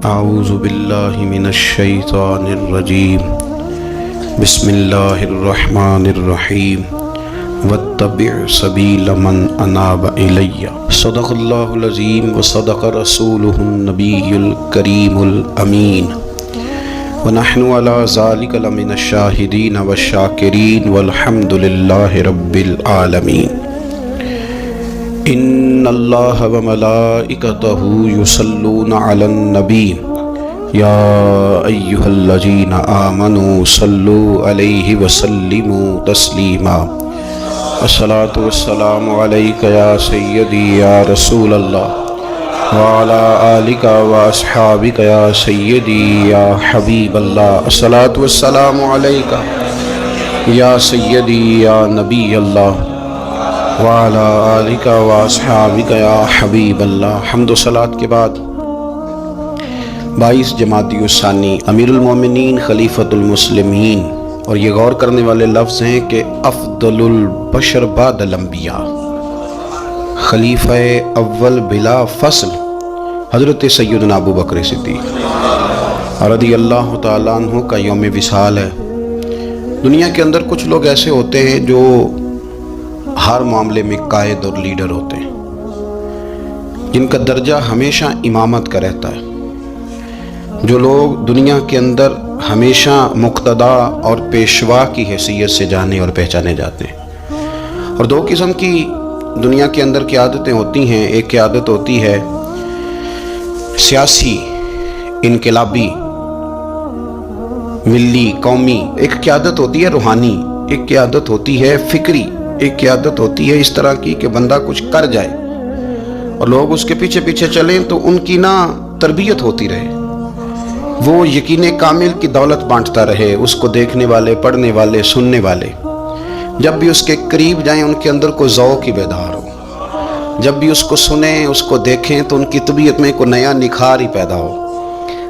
اعوذ باللہ من الشیطان الرجیم بسم اللہ الرحمن الرحیم واتبع سبیل من اناب الی صدق اللہ العظیم وصدق رسولہ النبی الکریم الامین ونحن علی ذلک لمن الشاہدین والشاکرین والحمد للہ رب العالمین ان اللہ وملائکتہ یصلون علی النبی یا ایہا الذین آمنوا صلوا علیہ وسلموا تسلیما الصلاۃ والسلام علیک یا سیدی یا رسول اللہ وعلی آلک واصحابک یا سیدی یا حبیب اللہ الصلاۃ والسلام علیک یا سیدی یا نبی اللہ وعلی آلک واصحابک یا حبیب اللہ۔ حمد و صلاۃ کے بعد 22 جمادی الثانی امیر المومنین خلیفۃ المسلمین، اور یہ غور کرنے والے لفظ ہیں کہ افضل البشر بعد الانبیاء، خلیفہ اول بلا فصل حضرت سیدنا ابو بکر صدیق رضی اللہ تعالیٰ عنہ کا یوم وصال ہے۔ دنیا کے اندر کچھ لوگ ایسے ہوتے ہیں جو ہر معاملے میں قائد اور لیڈر ہوتے ہیں، جن کا درجہ ہمیشہ امامت کا رہتا ہے، جو لوگ دنیا کے اندر ہمیشہ مقتدا اور پیشوا کی حیثیت سے جانے اور پہچانے جاتے ہیں۔ اور دو قسم کی دنیا کے اندر قیادتیں ہوتی ہیں، ایک قیادت ہوتی ہے سیاسی انقلابی ملی قومی، ایک قیادت ہوتی ہے روحانی، ایک قیادت ہوتی ہے فکری، ایک قیادت ہوتی ہے اس طرح کی کہ بندہ کچھ کر جائے اور لوگ اس کے پیچھے پیچھے چلیں تو ان کی تربیت ہوتی رہے، وہ یقین کامل کی دولت بانٹتا رہے، اس کو دیکھنے والے، پڑھنے والے، سننے والے جب بھی اس کے قریب جائیں ان کے اندر کوئی ذوق ہی بیدار ہو، جب بھی اس کو سنیں، اس کو دیکھیں تو ان کی طبیعت میں کوئی نیا نکھار ہی پیدا ہو۔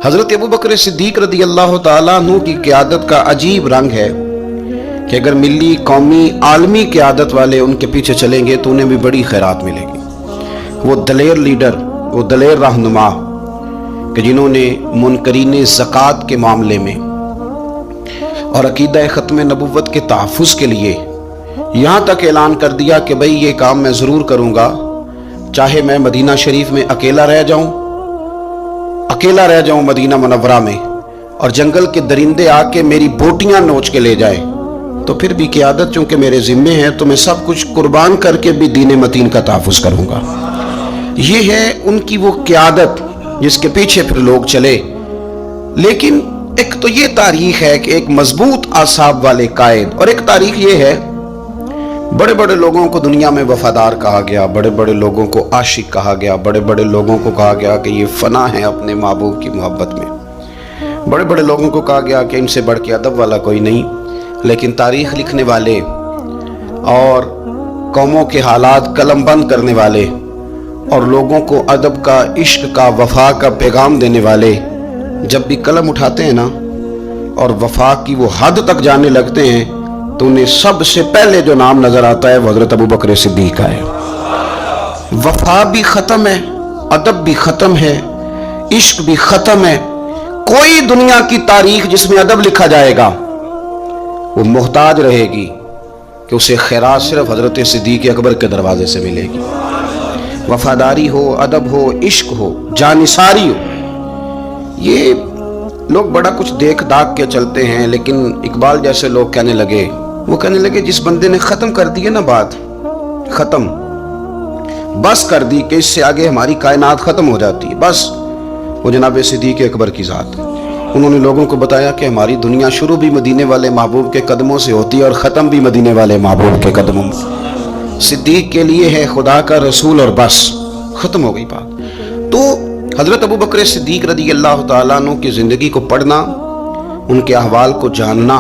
حضرت ابو بکر صدیق رضی اللہ تعالیٰ عنہ کی قیادت کا عجیب رنگ ہے کہ اگر ملی قومی عالمی قیادت والے ان کے پیچھے چلیں گے تو انہیں بھی بڑی خیرات ملے گی۔ وہ دلیر لیڈر، وہ دلیر رہنما کہ جنہوں نے منکرین زکوٰۃ کے معاملے میں اور عقیدہ ختم نبوت کے تحفظ کے لیے یہاں تک اعلان کر دیا کہ بھئی یہ کام میں ضرور کروں گا، چاہے میں مدینہ شریف میں اکیلا رہ جاؤں مدینہ منورہ میں، اور جنگل کے درندے آ کے میری بوٹیاں نوچ کے لے جائیں، تو پھر بھی قیادت چونکہ میرے ذمے ہے تو میں سب کچھ قربان کر کے بھی دین متین کا تحفظ کروں گا۔ یہ ہے ان کی وہ قیادت جس کے پیچھے پھر لوگ چلے۔ لیکن ایک تو یہ تاریخ ہے کہ ایک مضبوط اعصاب والے قائد، اور ایک تاریخ یہ ہے بڑے بڑے لوگوں کو دنیا میں وفادار کہا گیا، بڑے بڑے لوگوں کو عاشق کہا گیا، بڑے بڑے لوگوں کو کہا گیا کہ یہ فنا ہے اپنے محبوب کی محبت میں، بڑے بڑے لوگوں کو کہا گیا کہ ان سے بڑھ کے ادب والا کوئی نہیں۔ لیکن تاریخ لکھنے والے اور قوموں کے حالات قلم بند کرنے والے اور لوگوں کو ادب کا، عشق کا، وفا کا پیغام دینے والے جب بھی قلم اٹھاتے ہیں اور وفا کی وہ حد تک جانے لگتے ہیں تو انہیں سب سے پہلے جو نام نظر آتا ہے وہ حضرت ابو بکر صدیق کا ہے۔ وفا بھی ختم ہے، ادب بھی ختم ہے، عشق بھی ختم ہے۔ کوئی دنیا کی تاریخ جس میں ادب لکھا جائے گا وہ محتاج رہے گی کہ اسے خیرات صرف حضرت صدیق اکبر کے دروازے سے ملے گی۔ وفاداری ہو، ادب ہو، عشق ہو، جانثاری ہو، یہ لوگ بڑا کچھ دیکھ داکھ کے چلتے ہیں، لیکن اقبال جیسے لوگ کہنے لگے جس بندے نے ختم کر دی ہے نا بات، ختم بس کر دی کہ اس سے آگے ہماری کائنات ختم ہو جاتی ہے، بس وہ جناب صدیق اکبر کی ذات۔ انہوں نے لوگوں کو بتایا کہ ہماری دنیا شروع بھی مدینے والے محبوب کے قدموں سے ہوتی ہے اور ختم بھی مدینے والے محبوب کے قدموں میں۔ صدیق کے لیے ہے خدا کا رسول اور بس، ختم ہو گئی بات۔ تو حضرت ابو بکر صدیق رضی اللہ تعالیٰ عنہ کی زندگی کو پڑھنا، ان کے احوال کو جاننا،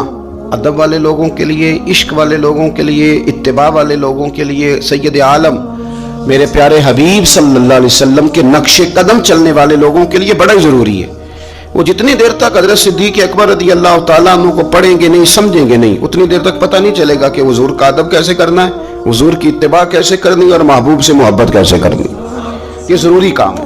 ادب والے لوگوں کے لیے، عشق والے لوگوں کے لیے، اتباع والے لوگوں کے لیے، سید عالم میرے پیارے حبیب صلی اللہ علیہ وسلم کے نقش قدم چلنے والے لوگوں کے لیے بڑا ضروری ہے۔ وہ جتنی دیر تک حضرت صدیق اکبر رضی اللہ تعالیٰ عنہ کو پڑھیں گے نہیں، سمجھیں گے نہیں، اتنی دیر تک پتہ نہیں چلے گا کہ حضور کا ادب کیسے کرنا ہے، حضور کی اتباع کیسے کرنی اور محبوب سے محبت کیسے کرنی۔ یہ ضروری کام ہے،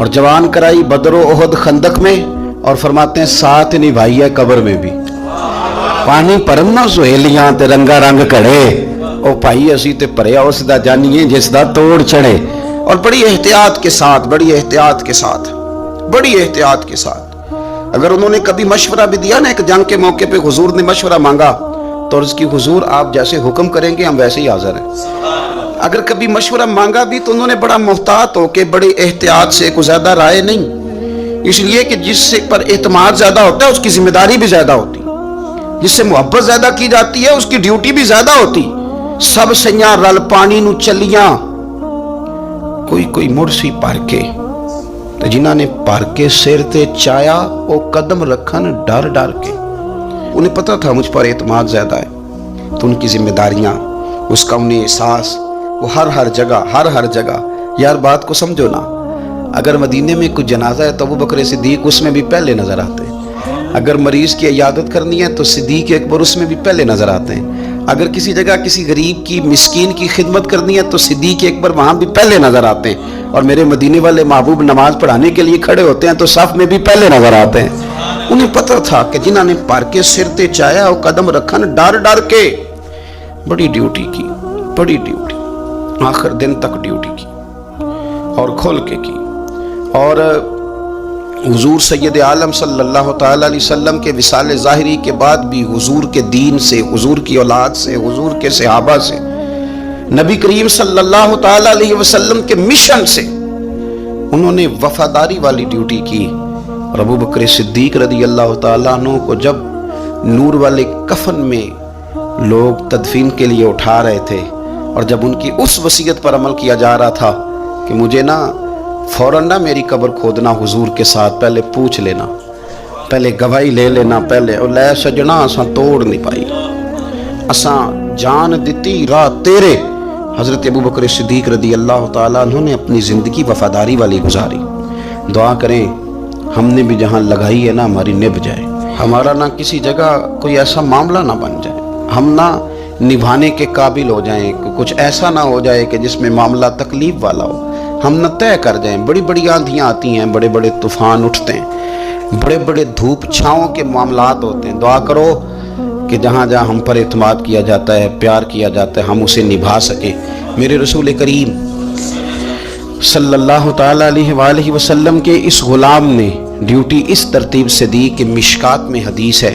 اور جوان کرائی بدر و احد خندق میں، اور فرماتے ہیں ساتھ نبھائی ہے قبر میں بھی۔ پانی پرم نہ سہیلیاں تے رنگا رنگ کڑے، او بھائی اسی تے پریا اس دا جانیے جس دا توڑ چڑھے۔ اور بڑی احتیاط کے ساتھ، بڑی احتیاط کے ساتھ، بڑی احتیاط کے ساتھ، اگر انہوں نے کبھی مشورہ بھی دیا نا، ایک جنگ کے موقع پہ حضور نے مشورہ مانگا تو عرض کی حضور آپ جیسے حکم کریں گے ہم ویسے ہی حاضر ہیں۔ اگر کبھی مشورہ مانگا بھی تو انہوں نے بڑا محتاط ہو کے بڑے احتیاط سے، کوئی زیادہ رائے نہیں، اس لیے کہ جس سے پر اعتماد زیادہ ہوتا ہے اس کی ذمہ داری بھی زیادہ ہوتی، جس سے محبت زیادہ کی جاتی ہے اس کی ڈیوٹی بھی زیادہ ہوتی۔ سب سیاں رل پانی نو چلیاں، کوئی مڑ سی پار کے، جنہاں نے پار کے سر تے چایا وہ قدم رکھن ڈر ڈر کے۔ انہیں پتا تھا مجھ پر اعتماد زیادہ ہے، تو ان کی ذمہ داریاں، اس کا انہیں احساس، وہ ہر جگہ یار بات کو سمجھو نا، اگر مدینے میں کوئی جنازہ ہے تو ابو بکر صدیق اس میں بھی پہلے نظر آتے ہیں، اگر مریض کی عیادت کرنی ہے تو صدیق اکبر اس میں بھی پہلے نظر آتے ہیں، اگر کسی جگہ کسی غریب کی مسکین کی خدمت کرنی ہے تو صدیق اکبر وہاں بھی پہلے نظر آتے ہیں، اور میرے مدینے والے محبوب نماز پڑھانے کے لیے کھڑے ہوتے ہیں تو صف میں بھی پہلے نظر آتے ہیں۔ انہیں پتہ تھا کہ جنہاں نے پار کے سر تے چایا وہ قدم رکھن ڈر ڈر کے، بڑی ڈیوٹی کی، بڑی ڈیوٹی، آخر دن تک ڈیوٹی کی اور کھول کے کی۔ اور حضور سید عالم صلی اللہ تعالی علیہ وسلم کے وصال ظاہری کے بعد بھی حضور کے دین سے، حضور کی اولاد سے، حضور کے صحابہ سے، نبی کریم صلی اللہ تعالی علیہ وسلم کے مشن سے انہوں نے وفاداری والی ڈیوٹی کی۔ اور ابو بکر صدیق رضی اللہ تعالیٰ عنہ کو جب نور والے کفن میں لوگ تدفین کے لیے اٹھا رہے تھے، اور جب ان کی اس وصیت پر عمل کیا جا رہا تھا کہ مجھے نا فوراً نہ میری قبر کھودنا حضور کے ساتھ، پہلے پوچھ لینا، پہلے گواہی لے لینا، پہلے او لے سجنا اساں توڑ نہیں پائی، اساں جان دیتی راہ تیرے۔ حضرت ابو بکر صدیق رضی اللہ تعالیٰ عنہ نے اپنی زندگی وفاداری والی گزاری۔ دعا کریں ہم نے بھی جہاں لگائی ہے نا ہماری نبھ جائے، ہمارا نہ کسی جگہ کوئی ایسا معاملہ نہ بن جائے، ہم نہ نبھانے کے قابل ہو جائیں، کچھ ایسا نہ ہو جائے کہ جس میں معاملہ تکلیف والا ہو، ہم نہ طے کر جائیں۔ بڑی بڑی آندھیاں آتی ہیں، بڑے بڑے طوفان اٹھتے ہیں، بڑے بڑے دھوپ چھاؤں کے معاملات ہوتے ہیں۔ دعا کرو کہ جہاں جہاں ہم پر اعتماد کیا جاتا ہے، پیار کیا جاتا ہے، ہم اسے نبھا سکیں۔ میرے رسول کریم صلی اللہ تعالیٰ علیہ وآلہ وسلم کے اس غلام نے ڈیوٹی اس ترتیب سے دی کہ مشکات میں حدیث ہے،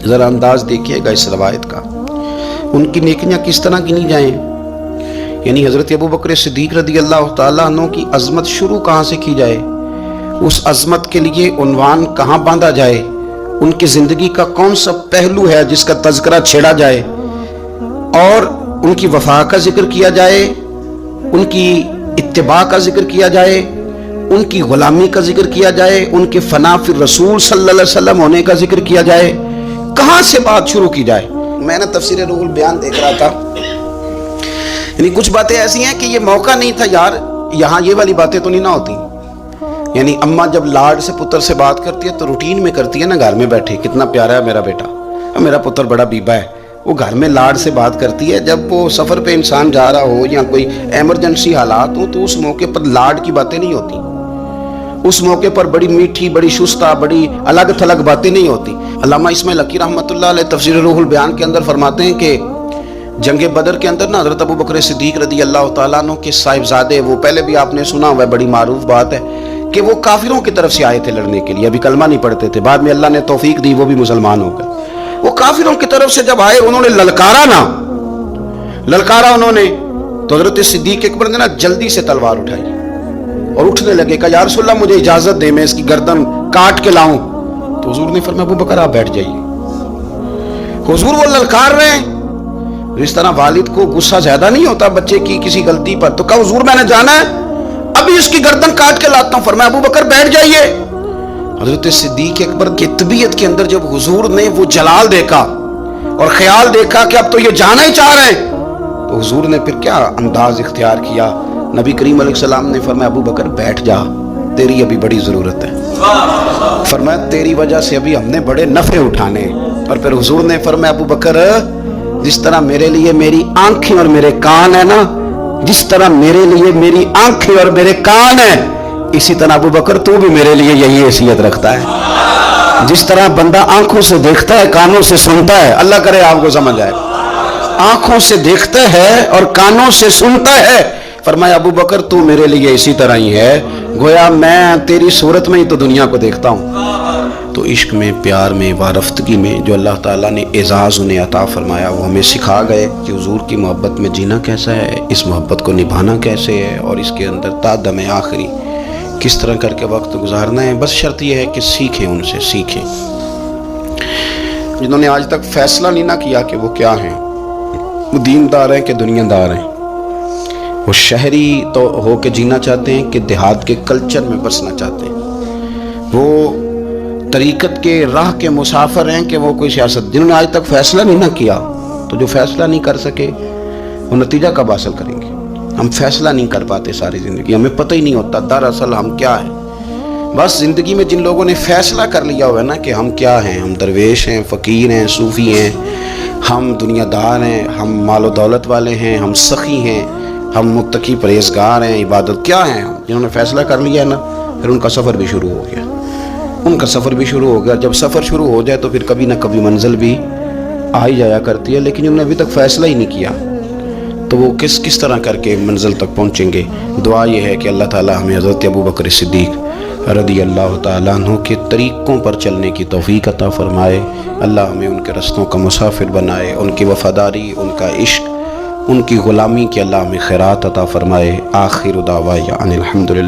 ذرا انداز دیکھیے گا اس روایت کا، ان کی نیکیاں کس طرح گنی جائیں۔ یعنی حضرت ابو بکر صدیق رضی اللہ تعالیٰ عنہ کی عظمت شروع کہاں سے کی جائے، اس عظمت کے لیے عنوان کہاں باندھا جائے، ان کی زندگی کا کون سا پہلو ہے جس کا تذکرہ چھیڑا جائے، اور ان کی وفا کا ذکر کیا جائے، ان کی اتباع کا ذکر کیا جائے، ان کی غلامی کا ذکر کیا جائے، ان کے فنا فی رسول صلی اللہ علیہ وسلم ہونے کا ذکر کیا جائے، کہاں سے بات شروع کی جائے۔ میں نے تفسیر روح البیان دیکھ رہا تھا، یعنی کچھ باتیں ایسی ہیں کہ یہ موقع نہیں تھا یار یہاں یہ والی باتیں تو نہیں نہ ہوتی۔ یعنی اماں جب لاڈ سے پتر سے بات کرتی ہے تو روٹین میں کرتی ہے نا، گھر میں بیٹھے کتنا پیارا ہے میرا بیٹا، میرا پتر بڑا بیبا ہے، وہ گھر میں لاڈ سے بات کرتی ہے۔ جب وہ سفر پہ انسان جا رہا ہو یا کوئی ایمرجنسی حالات ہوں تو اس موقع پر لاڈ کی باتیں نہیں ہوتی، اس موقع پر بڑی میٹھی، بڑی شستہ، بڑی الگ تھلگ باتیں نہیں ہوتی۔ علامہ اسماعیل حقی رحمۃ اللہ علیہ تفسیر روح البیان کے اندر فرماتے ہیں کہ جنگ بدر کے اندر نا حضرت ابو بکر صدیق رضی اللہ تعالیٰ عنہ کے صاحبزادے، وہ پہلے بھی آپ نے سنا ہوا ہے، بڑی معروف بات ہے کہ وہ کافروں کی طرف سے آئے تھے لڑنے کے لیے، ابھی کلمہ نہیں پڑھتے تھے، بعد میں اللہ نے توفیق دی وہ بھی مسلمان ہو گئے۔ وہ کافروں کی طرف سے جب آئے انہوں نے للکارا انہوں نے، تو حضرت صدیق اکبر نے نا جلدی سے تلوار اٹھائی اور اٹھنے لگے، کہا یا رسول اللہ مجھے اجازت دے میں اس کی گردن کاٹ کے لاؤں۔ تو حضور نے فرمایا ابو بکر آپ بیٹھ جائیے۔ حضور وہ للکار رہے ہیں، اس طرح والد کو غصہ زیادہ نہیں ہوتا بچے کی کسی غلطی پر، تو کہا حضور میں نے جانا ہے، ابھی اس کی گردن کاٹ کے لاتا ہوں۔ فرمایا ابو بکر بیٹھ جائیے۔ حضرت صدیق اکبر کی طبیعت کے اندر جب حضور نے وہ جلال دیکھا اور خیال دیکھا کہ اب تو یہ جانا ہی چاہ رہے ہیں، تو حضور نے پھر کیا انداز اختیار کیا، نبی کریم علیہ السلام نے فرمایا ابو بکر بیٹھ جا، تیری ابھی بڑی ضرورت ہے، فرمایا تیری وجہ سے ابھی ہم نے بڑے نفع اٹھانے۔ اور پھر حضور نے فرمایا ابو بکر جس طرح میرے لیے میری آنکھیں اور میرے کان ہے نا، جس طرح میرے لیے میری آنکھیں اور میرے کان ہیں، اسی طرح ابو بکر تو بھی میرے لیے یہی حیثیت رکھتا ہے. جس طرح بندہ آنکھوں سے دیکھتا ہے کانوں سے سنتا ہے, اللہ کرے آپ کو سمجھ آئے, آنکھوں سے دیکھتا ہے اور کانوں سے سنتا ہے, فرمایا ابو بکر تو میرے لیے اسی طرح ہی ہے, گویا میں تیری صورت میں ہی تو دنیا کو دیکھتا ہوں. تو عشق میں, پیار میں, وارفتگی میں جو اللہ تعالیٰ نے اعزاز انہیں عطا فرمایا وہ ہمیں سکھا گئے کہ حضور کی محبت میں جینا کیسا ہے, اس محبت کو نبھانا کیسے ہے, اور اس کے اندر تا دم آخری کس طرح کر کے وقت گزارنا ہے. بس شرط یہ ہے کہ سیکھیں, ان سے سیکھیں. جنہوں نے آج تک فیصلہ نہیں نہ کیا کہ وہ کیا ہیں, وہ دیندار ہیں کہ دنیا دار ہیں, وہ شہری تو ہو کے جینا چاہتے ہیں کہ دیہات کے کلچر میں بسنا چاہتے ہیں, وہ طریقت کے راہ کے مسافر ہیں کہ وہ کوئی سیاست. جنہوں نے آج تک فیصلہ نہیں نہ کیا تو جو فیصلہ نہیں کر سکے وہ نتیجہ کب حاصل کریں گے. ہم فیصلہ نہیں کر پاتے ساری زندگی, ہمیں پتہ ہی نہیں ہوتا دراصل ہم کیا ہیں. بس زندگی میں جن لوگوں نے فیصلہ کر لیا ہوا ہے نا کہ ہم کیا ہیں, ہم درویش ہیں, فقیر ہیں, صوفی ہیں, ہم دنیا دار ہیں, ہم مال و دولت والے ہیں, ہم سخی ہیں, ہم متقی پرہیزگار ہیں, عبادت کیا ہیں, ہم جنہوں نے فیصلہ کر لیا ہے نا, پھر ان کا سفر بھی شروع ہو گیا. ان کا سفر بھی شروع ہو گیا. جب سفر شروع ہو جائے تو پھر کبھی نہ کبھی منزل بھی آ ہی جایا کرتی ہے, لیکن انہوں نے ابھی تک فیصلہ ہی نہیں کیا تو وہ کس طرح کر کے منزل تک پہنچیں گے. دعا یہ ہے کہ اللہ تعالی ہمیں حضرت ابو بکر صدیق رضی اللہ تعالیٰ عنہ کے طریقوں پر چلنے کی توفیق عطا فرمائے. اللہ ہمیں ان کے رستوں کا مسافر بنائے, ان کی وفاداری, ان کا عشق, ان کی غلامی کی اللہ ہمیں خیرات عطا فرمائے. آخر دعوانا ان الحمدللہ.